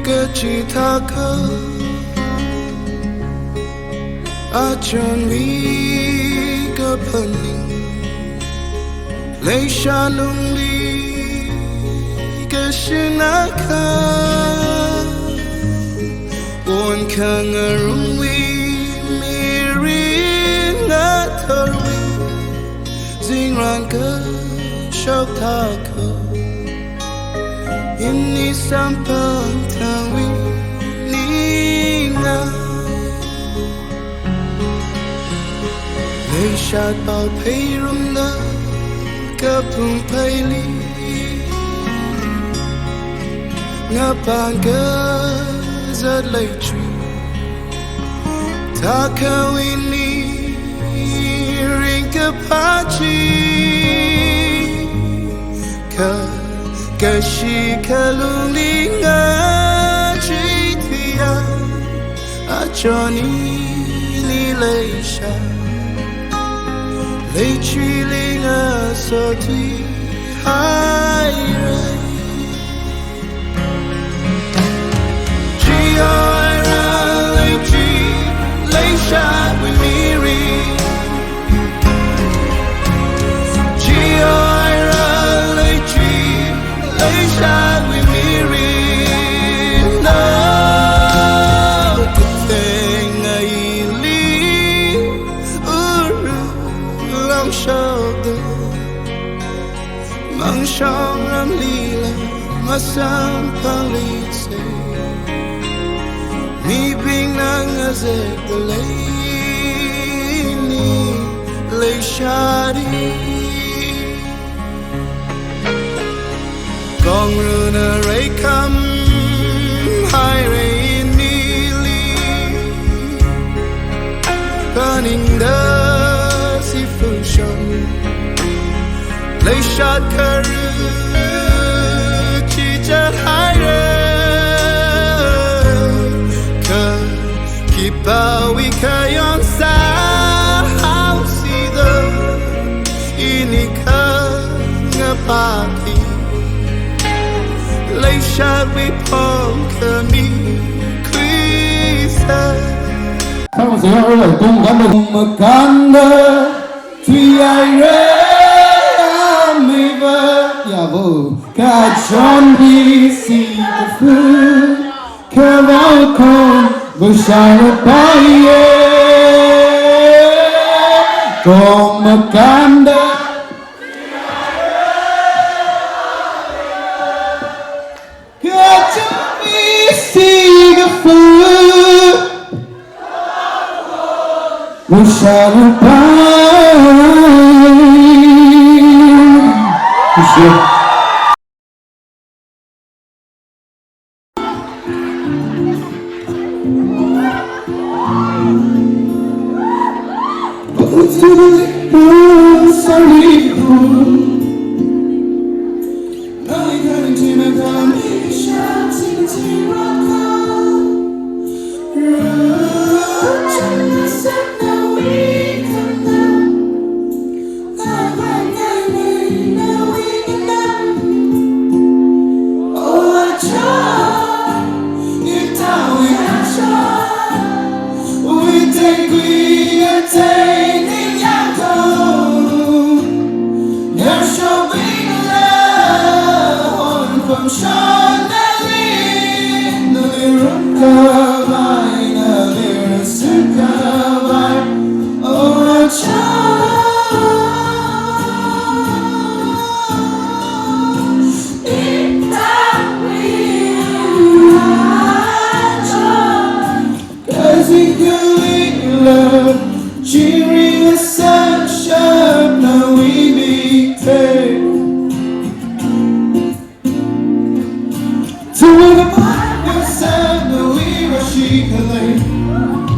Kathuka Achon Leishat Kashinaka One kangaroo Mirina Tarwi Zingranka Shotaka Inni sampang tawi ninga Leishat bao payrum na kapung payli Ngapanga zat leitri Takawini ringkapachi Kashi kalulinga Chihohaira Achoni ni Leishat Leichilinga soti Chihohaira Chihohaira Leishat with Miri Chihohaira Leishat with Miri No thing I Lam shoulder Mang shong ram lila Masam palise Mi bing nang azek the lady Leishati Gong runa ray come high rain nearly burning the seafood Leishat karu Chihohaira Kipa wikayon sa house either Inika ngapaki Leishat we pongkami Kwisa Sao mà sẽ ơi là tung cả đường mà can đơ Chihohaira Achon đi si the food Kahai con vừa sai một bài còn mà can đơ Achon đi si the food vừa sai một bài Itangwui Achon cheering the sunshine, now we meet there. To the mind was sad, now we were she late.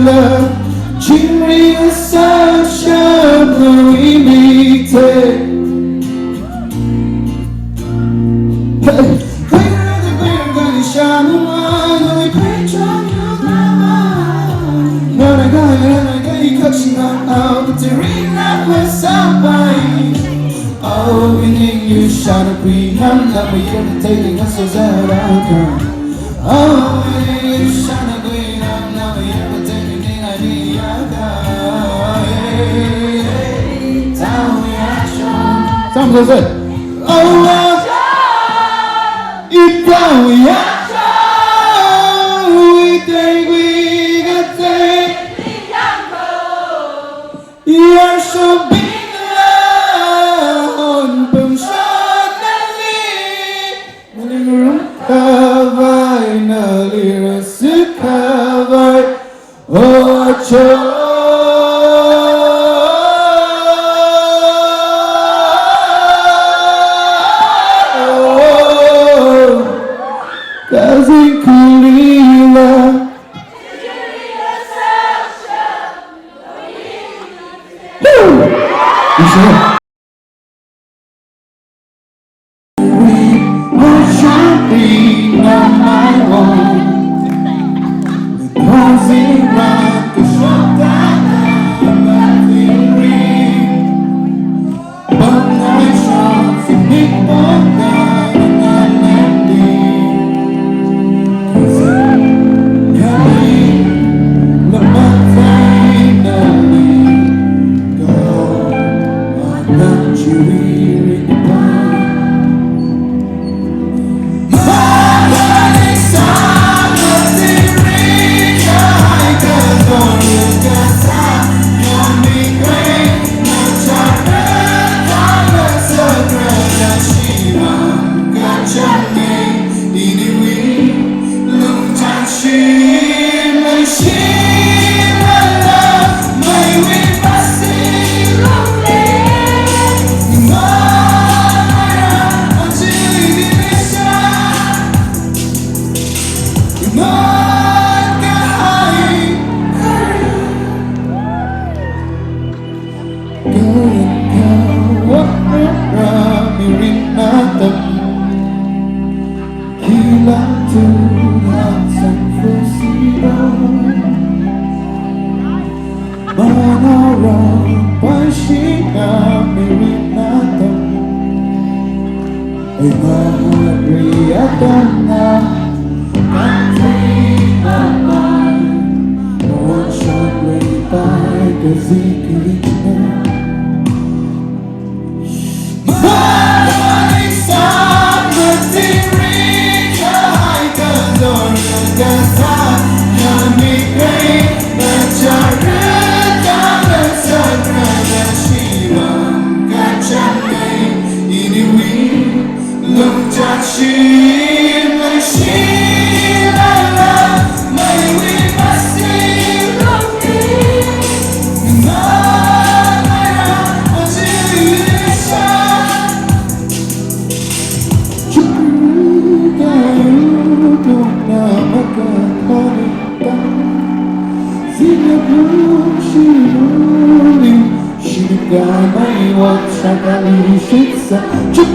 love Chingri sa siya na imitate Hey, clearer the clear gonna shine the one Only page on your mind 너를 가야 거치나 out But the ring that was up Oh, we need you shine a green I'm not irritating us so that I can Oh, we need you shine a green I'm not irritating I need Itangwui Achon Some goes it Oh, Itangwui Achon Itangwui Achon You're so big Kahai na lira si Kahai Achon Kasing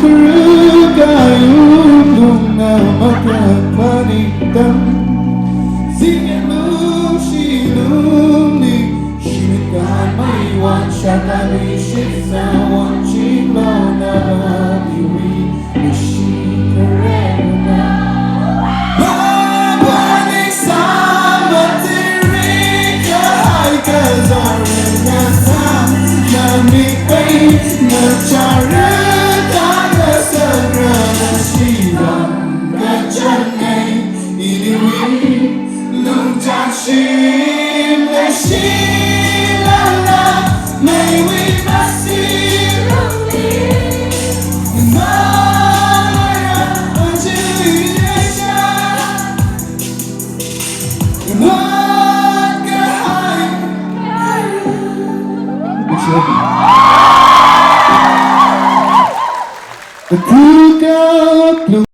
kulila Kathuka Wuklung